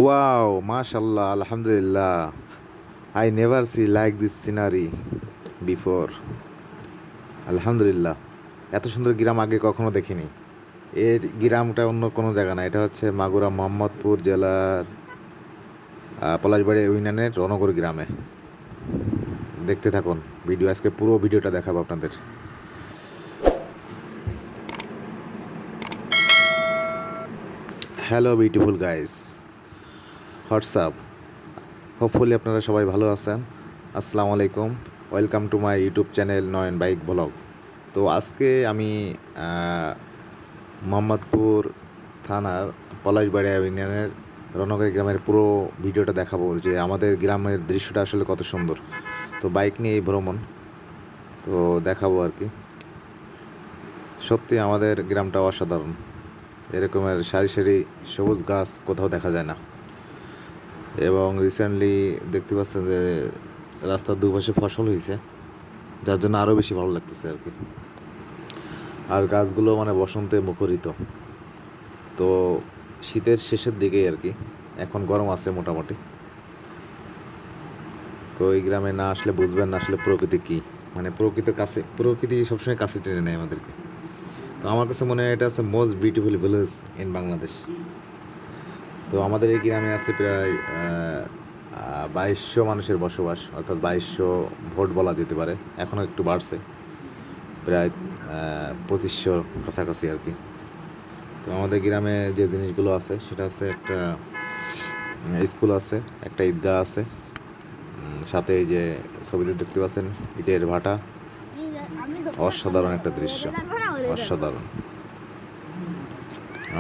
Wow, mashallah, alhamdulillah. I never see like this scenery before. আলহামদুলিল্লাহ, এত সুন্দর গ্রাম আগে কখনো দেখিনি। এর গ্রামটা অন্য কোনো জায়গা না, এটা হচ্ছে মাগুরা মোহাম্মদপুর জেলার পলাশবাড়ি ইউনিয়নের রণগর গ্রামে। দেখতে থাকুন ভিডিও, আজকে পুরো ভিডিওটা দেখাবো আপনাদের। Hello beautiful guys, WhatsApp, hopefully আপনারা সবাই ভালো আছেন। আসসালামু আলাইকুম, welcome to my YouTube channel Nayan bike blog. তো আজকে আমি মোহাম্মদপুর থানার পলাশবাড়ি ইউনিয়নের রণগর গ্রামের পুরো ভিডিওটা দেখাবো, যে আমাদের গ্রামের দৃশ্যটা আসলে কত সুন্দর। তো বাইক নিয়ে এই ভ্রমণ তো দেখাবো আর কি। সত্যি আমাদের গ্রামটা অসাধারণ, এরকমের সারি সারি সবুজ গাছ কোথাও দেখা যায় না। এবং রিসেন্টলি দেখতে পাচ্ছেন যে রাস্তার দুপাশে ফসল হয়েছে, যার জন্য আরও বেশি ভালো লাগতেছে আর কি। আর গাছগুলো মানে বসন্তে মুখরিত। তো শীতের শেষের দিকেই আর কি, এখন গরম আছে মোটামুটি। তো এই গ্রামে না আসলে বুঝবেন না আসলে প্রকৃতি কী, মানে প্রকৃতি সবসময় কাছে টেনে নেয় আমাদেরকে। তো আমার কাছে মনে হয় এটা হচ্ছে most beautiful village in Bangladesh. তো আমাদের এই গ্রামে আছে প্রায় 2200 মানুষের বসবাস, অর্থাৎ 2200 ভোট বলা যেতে পারে। এখনও একটু বাড়ছে, প্রায় 2500 কাছাকাছি আর কি। তো আমাদের গ্রামে যে জিনিসগুলো আছে সেটা হচ্ছে একটা স্কুল আছে, একটা ঈদগাহ আছে, সাথে এই যে ছবিতে দেখতে পাচ্ছেন ইটের ভাটা। অসাধারণ একটা দৃশ্য, অসাধারণ,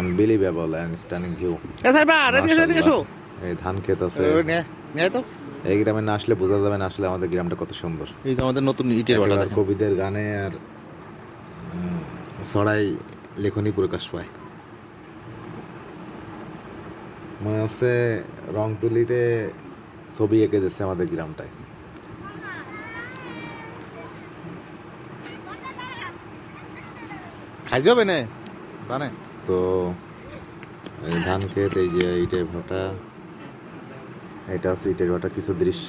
আনবিলিভেবল অ্যান্ড স্টানিং ভিউ। এই ধান ক্ষেত আছে। এই গ্রামে না আসলে বোঝা যাবে না আসলে আমাদের গ্রামটা কত সুন্দর। এই যে আমাদের নতুন ইটের ভাটা, কবিদের গানে আর ছড়াই লেখনী প্রকাশ পায়। মনে হচ্ছে রং তুলিতে ছবি এঁকে দিচ্ছে আমাদের গ্রামটায়। খাই যাবে না জানে। তো এই ধান ক্ষেত, এই যে ইটের ভাটা, এটা হচ্ছে ইটের ভাটা কিছু দৃশ্য।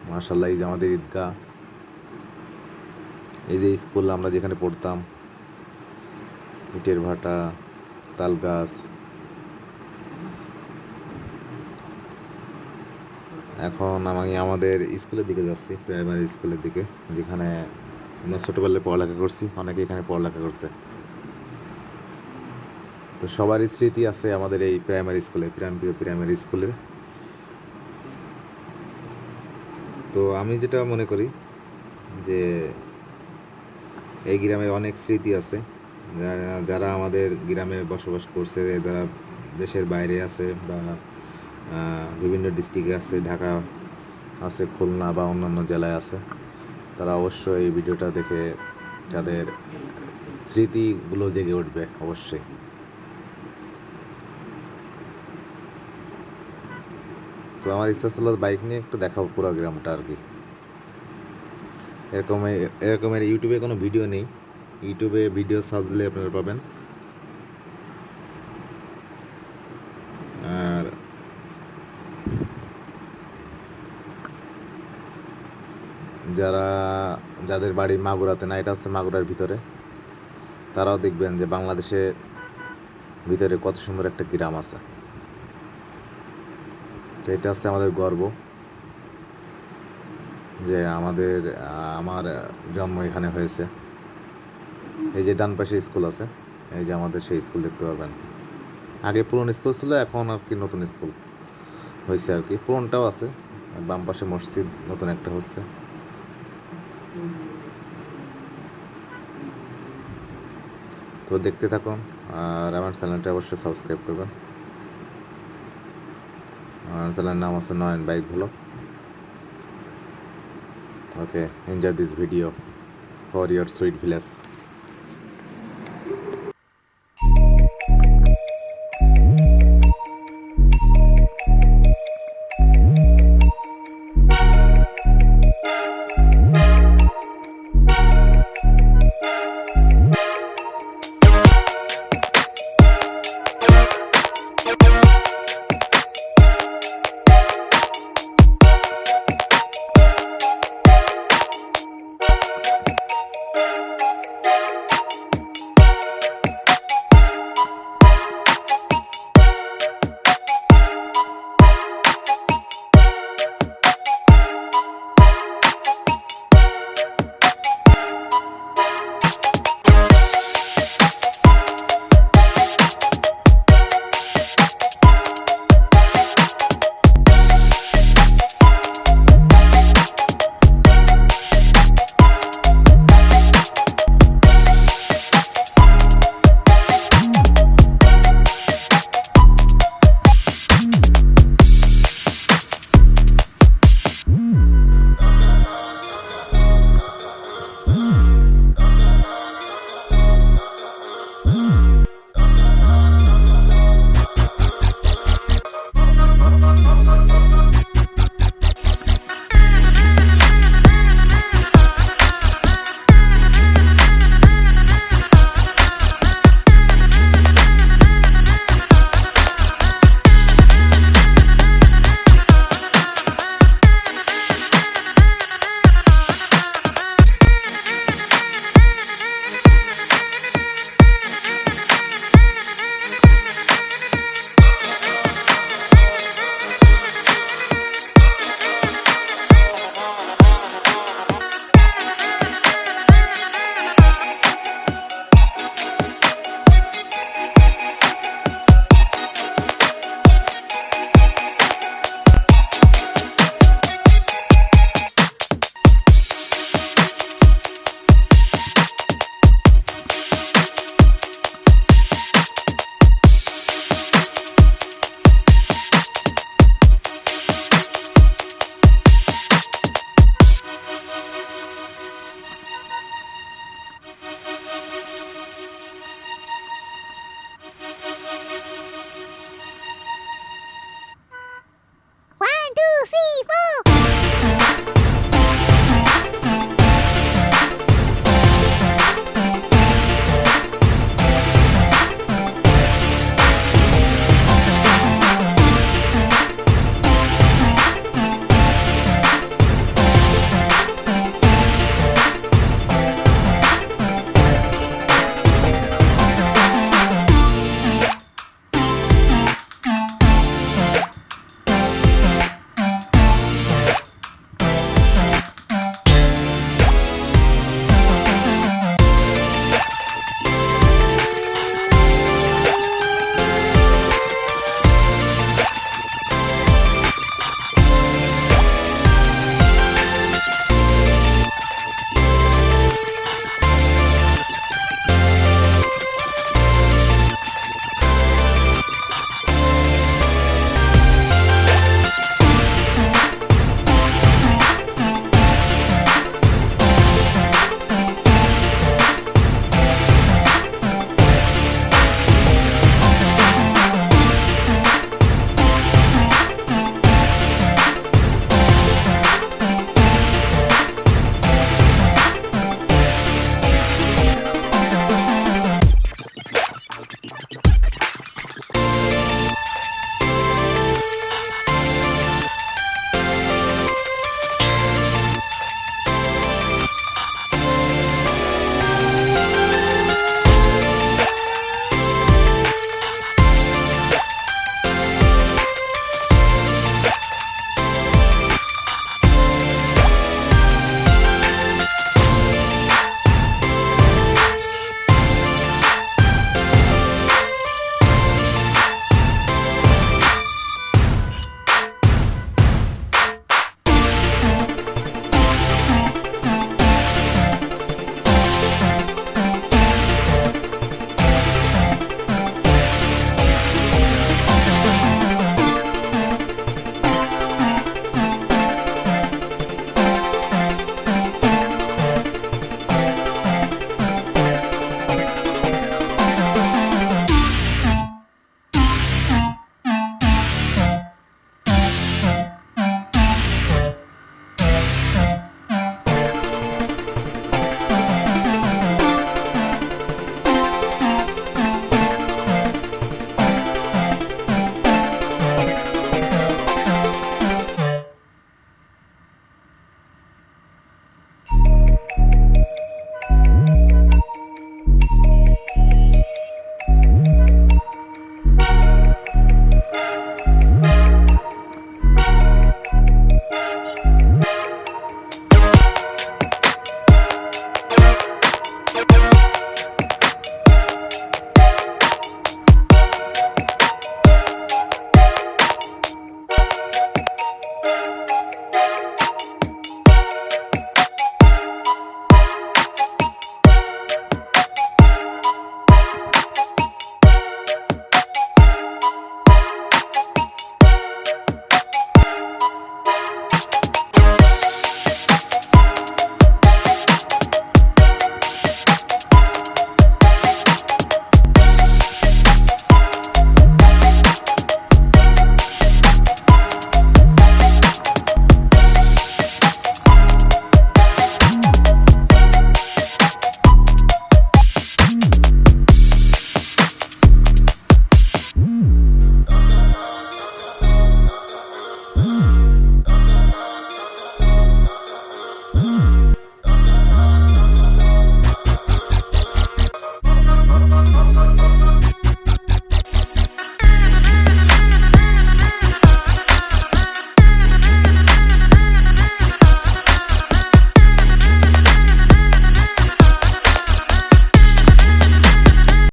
মাশাআল্লাহ, এই যে আমাদের ঈদগাহ, এই যে স্কুল আমরা যেখানে পড়তাম, ইটের ভাটা, তাল গাছ। এখন আমি আমাদের স্কুলের দিকে যাচ্ছি, প্রাইমারি স্কুলের দিকে, যেখানে আমরা ছোটোবেলায় পড়ালেখা করছি, অনেকে এখানে পড়ালেখা করছে। তো সবারই স্মৃতি আছে আমাদের এই প্রাইমারি স্কুলে, প্রাইমারি স্কুলে। তো আমি যেটা মনে করি যে এই গ্রামে অনেক স্মৃতি আছে। যারা আমাদের গ্রামে বসবাস করছে, যারা দেশের বাইরে আছে বা বিভিন্ন ডিস্ট্রিক্টে আছে, ঢাকা আছে, খুলনা বা অন্যান্য জেলায় আছে, তারা অবশ্যই এই ভিডিওটা দেখে তাদের স্মৃতিগুলো জেগে উঠবে অবশ্যই। তো আমার ইচ্ছা ছিল বাইক নিয়ে একটু দেখাবো পুরো গ্রামটা আর কি। এরকমের ইউটিউবে কোনো ভিডিও নেই, ইউটিউবে ভিডিও সার্চ দিলে আপনারা পাবেন। আর যাদের বাড়ি মাগুরাতে না, এটা হচ্ছে মাগুরার ভিতরে, তারাও দেখবেন যে বাংলাদেশের ভিতরে কত সুন্দর একটা গ্রাম আছে। তো এটা হচ্ছে আমাদের গর্ব যে আমার জন্ম এখানে হয়েছে। এই যে ডান পাশে স্কুল আছে, এই যে আমাদের সেই স্কুল দেখতে পারবেন। আগে পুরনো স্কুল ছিল, এখন আর কি নতুন স্কুল হয়েছে আর কি। পুরনটাও আছে, বাম পাশে মসজিদ নতুন একটা হচ্ছে। তো দেখতে থাকুন, আর আমার চ্যানেলটা অবশ্যই সাবস্ক্রাইব করবেন। আমার চ্যানেলের নাম আছে Nayan bike vlog. Okay, enjoy this video for your sweet village.